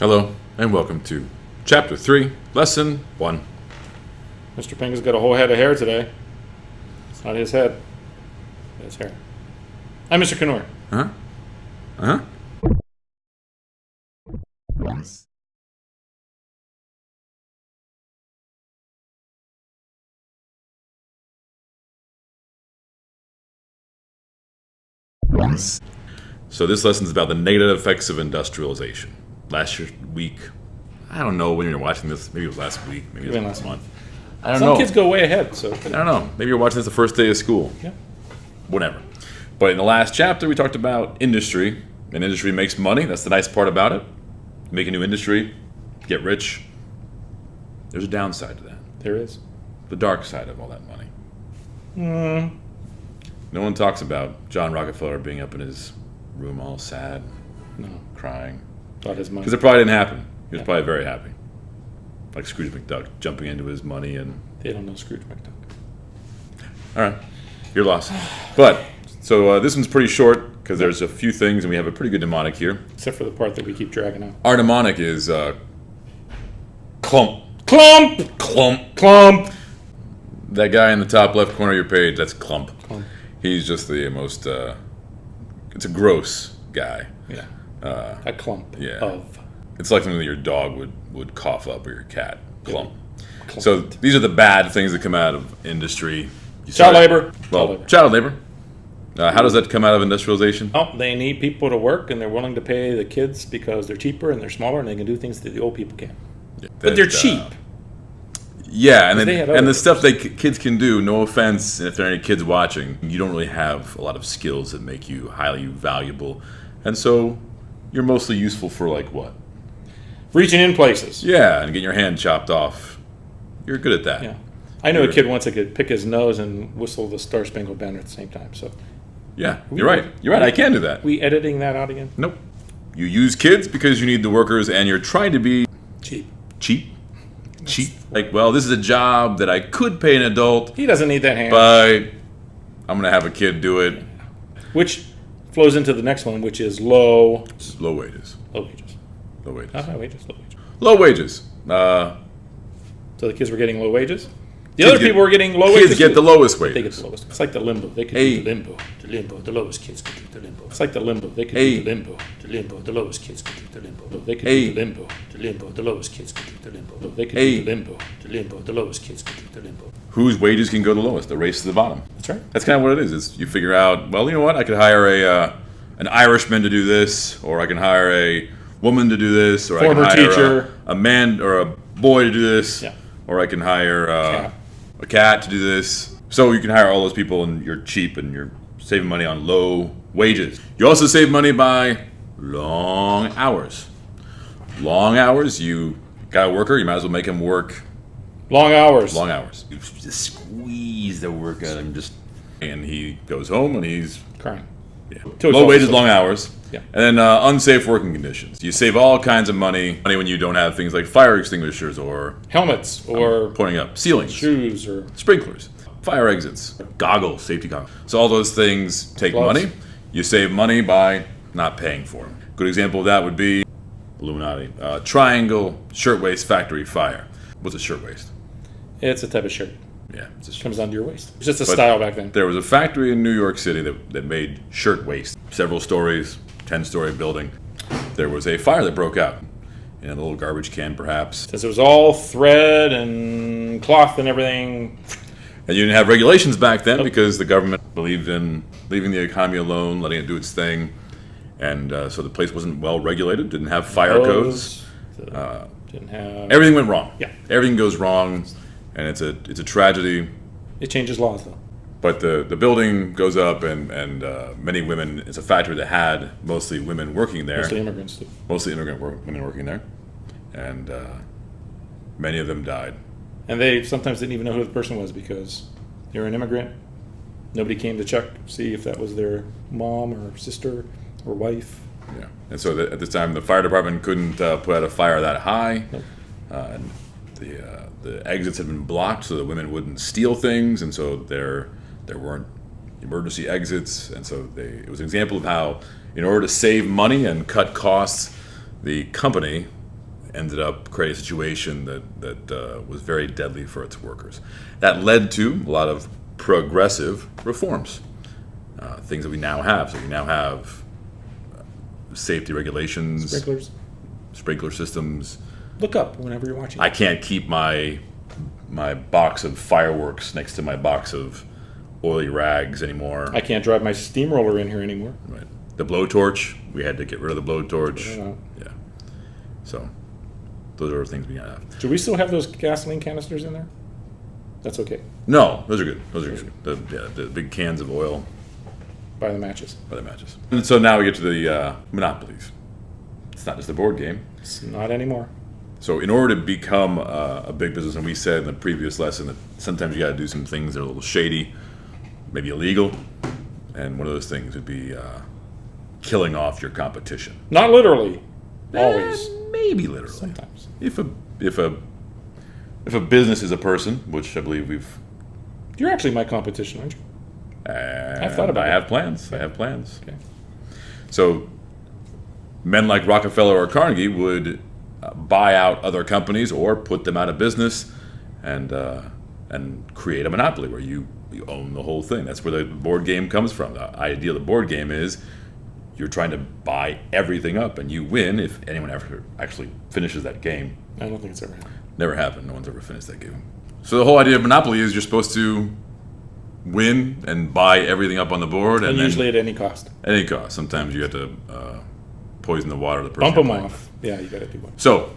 Hello, and welcome to Chapter 3, Lesson 1. Mr. Pink has got a whole head of hair today. It's not his head. It's hair. I'm Mr. Knor. Huh? Huh? So this lesson is about the negative effects of industrialization. Last week, I don't know when you're watching this. Maybe it was last week. Maybe it was last month. I don't know. Some kids go way ahead, so. I don't know. Maybe you're watching this the first day of school. Yeah. Whatever. But in the last chapter, we talked about industry. And industry makes money. That's the nice part about it. Make a new industry, get rich. There's a downside to that. There is. The dark side of all that money. No one talks about John Rockefeller being up in his room all sad, crying. Thought his money. Because it probably didn't happen. He was probably very happy. Like Scrooge McDuck jumping into his money and... They don't know Scrooge McDuck. All right. You're lost. But, so this one's pretty short because there's a few things and we have a pretty good mnemonic here. Except for the part that we keep dragging out. Our mnemonic is clump. Clump! Clump. Clump! That guy in the top left corner of your page, that's Clump. Clump. He's just the most... it's a gross guy. Yeah. A clump of... It's like something that your dog would cough up, or your cat. Clump. Clump. So these are the bad things that come out of industry. Child labor. Well, child labor. How does that come out of industrialization? Oh, they need people to work, and they're willing to pay the kids because they're cheaper and they're smaller, and they can do things that the old people can't. Yeah, but they're cheap. Yeah, and the stuff things. kids can do, no offense, and if there are any kids watching, you don't really have a lot of skills that make you highly valuable. And so you're mostly useful for like what? Reaching in places. Yeah, and getting your hand chopped off. You're good at that. Yeah. I knew a kid once that could pick his nose and whistle the Star Spangled Banner at the same time. So. Yeah, you're right. You're right. I can do that. We editing that out again? Nope. You use kids because you need the workers and you're trying to be... Cheap. Cheap? Cheap? Like, well, this is a job that I could pay an adult. He doesn't need that hand. But I'm going to have a kid do it. Which flows into the next one, which is low... Low wages. Low wages. Low wages. Not high wages, low wages. Low wages. So the kids were getting low wages? The other people were getting low wages. Kids get the lowest wages. They get the lowest. It's like the limbo. They could do the limbo. The limbo. The lowest kids could do the limbo. It's like the limbo. They could do the limbo. The limbo. The lowest kids could do the limbo. They could do the limbo. The limbo. The lowest kids could do the limbo. They could do the limbo. The limbo. The lowest kids could do the limbo. Whose wages can go the lowest? The race to the bottom. That's right. That's kind of what it is. Is you figure out, well, you know what? I could hire an Irishman to do this, or I can hire a woman to do this, or Former I can hire teacher. a man or a boy to do this, Yeah. or I can hire a cat to do this. So you can hire all those people, and you're cheap, and you're saving money on low wages. You also save money by long hours. Long hours. You got a worker, you might as well make him work Long hours. long hours. You just squeeze the work out of him, and he goes home and he's Crying. low wages, long hours. Yeah. And then unsafe working conditions. You save all kinds of money when you don't have things like fire extinguishers or Helmets or pointing up ceilings, shoes or sprinklers, fire exits, goggles, safety goggles. So all those things take gloves. money. You save money by not paying for them. Good example of that would be Illuminati. Triangle Shirtwaist Factory fire. What's a shirtwaist? It's a type of shirt. Yeah, it's a Comes onto your waist. It's just a style back then. There was a factory in New York City that made shirtwaist. Several stories, 10-story building. There was a fire that broke out in a little garbage can, perhaps. Since it was all thread and cloth and everything. And you didn't have regulations back then because the government believed in leaving the economy alone, letting it do its thing. And so the place wasn't well regulated, didn't have fire codes. Didn't have... Everything went wrong. Yeah. Everything goes wrong, and it's a tragedy. It changes laws, though. But the building goes up, and many women. It's a factory that had mostly women working there. Mostly immigrants, too. Mostly women working there, and many of them died. And they sometimes didn't even know who the person was because they were an immigrant. Nobody came to check, see if that was their mom or sister or wife. Yeah, and so at this time, the fire department couldn't put out a fire that high. Nope. And the exits had been blocked so the women wouldn't steal things, and so there weren't emergency exits, and so it was an example of how, in order to save money and cut costs, the company ended up creating a situation that was very deadly for its workers. That led to a lot of progressive reforms, things that we now have. So we now have safety regulations, sprinkler systems. Look up whenever you're watching. I can't keep my box of fireworks next to my box of oily rags anymore. I can't drive my steamroller in here anymore. Right. The blowtorch, we had to get rid of the blowtorch. Yeah. So those are things we gotta have. Do we still have those gasoline canisters in there? That's okay. No, those are good. Those are good. The big cans of oil. By the matches. And so now we get to the Monopolies. It's not just a board game. It's not anymore. So in order to become a big business, and we said in the previous lesson that sometimes you got to do some things that are a little shady, maybe illegal, and one of those things would be killing off your competition. Not literally. Always. Maybe literally. Sometimes. If a business is a person, which I believe we've. You're actually my competition, aren't you? I've thought about it. I have plans. I have plans. Okay. So men like Rockefeller or Carnegie would buy out other companies or put them out of business and create a monopoly where you own the whole thing. That's where the board game comes from. The idea of the board game is you're trying to buy everything up and you win if anyone ever actually finishes that game. I don't think it's ever happened. Never happened. No one's ever finished that game. So the whole idea of monopoly is you're supposed to win and buy everything up on the board. And then, usually at any cost. At any cost. Sometimes you have to poison the water of the person. Bump them you're playing off. Yeah, you got to do one. So,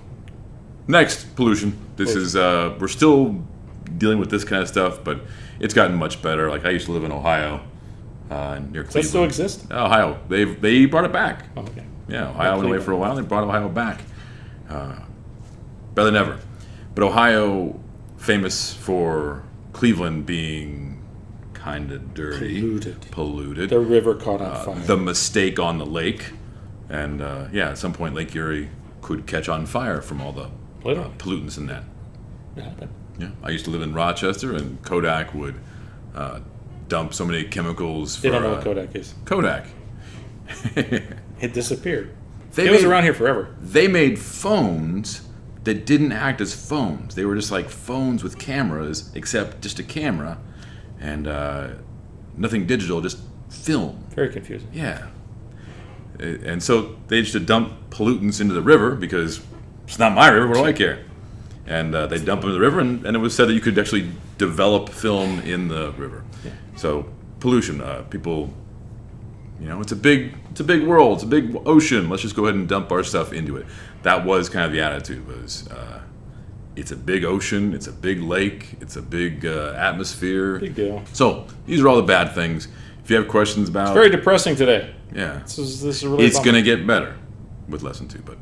next, pollution. This is, we're still dealing with this kind of stuff, but it's gotten much better. Like, I used to live in Ohio, near Cleveland. Does that still exist? Ohio. They brought it back. Oh, okay. Yeah, Ohio went away for a while, and they brought Ohio back. Better than ever. But Ohio, famous for Cleveland being kind of dirty. Polluted. The river caught on fire. The mistake on the lake. And at some point, Lake Erie could catch on fire from all the pollutants in that. It happened. Yeah, I used to live in Rochester, and Kodak would dump so many chemicals. They don't know what Kodak is. Kodak. It disappeared. It was around here forever. They made phones that didn't act as phones. They were just like phones with cameras, except just a camera, and nothing digital, just film. Very confusing. Yeah. And so they used to dump pollutants into the river because it's not my river. What do I care? And they dump them in the river, and it was said that you could actually develop film in the river. Yeah. So pollution, people, it's a big world. It's a big ocean. Let's just go ahead and dump our stuff into it. That was kind of the attitude. Was it's a big ocean. It's a big lake. It's a big atmosphere. Big deal. So these are all the bad things. If you have questions about, it's very depressing today. Yeah, this is really. It's going to get better with lesson 2, but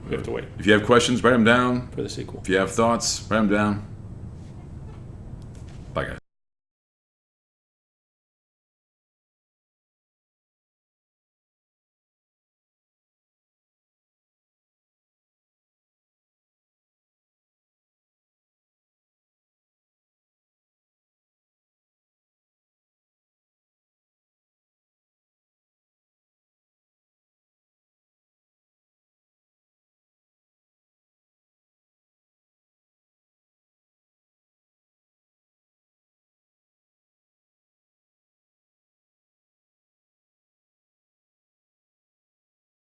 we have to wait. If you have questions, write them down for the sequel. If you have thoughts, write them down. Bye, guys.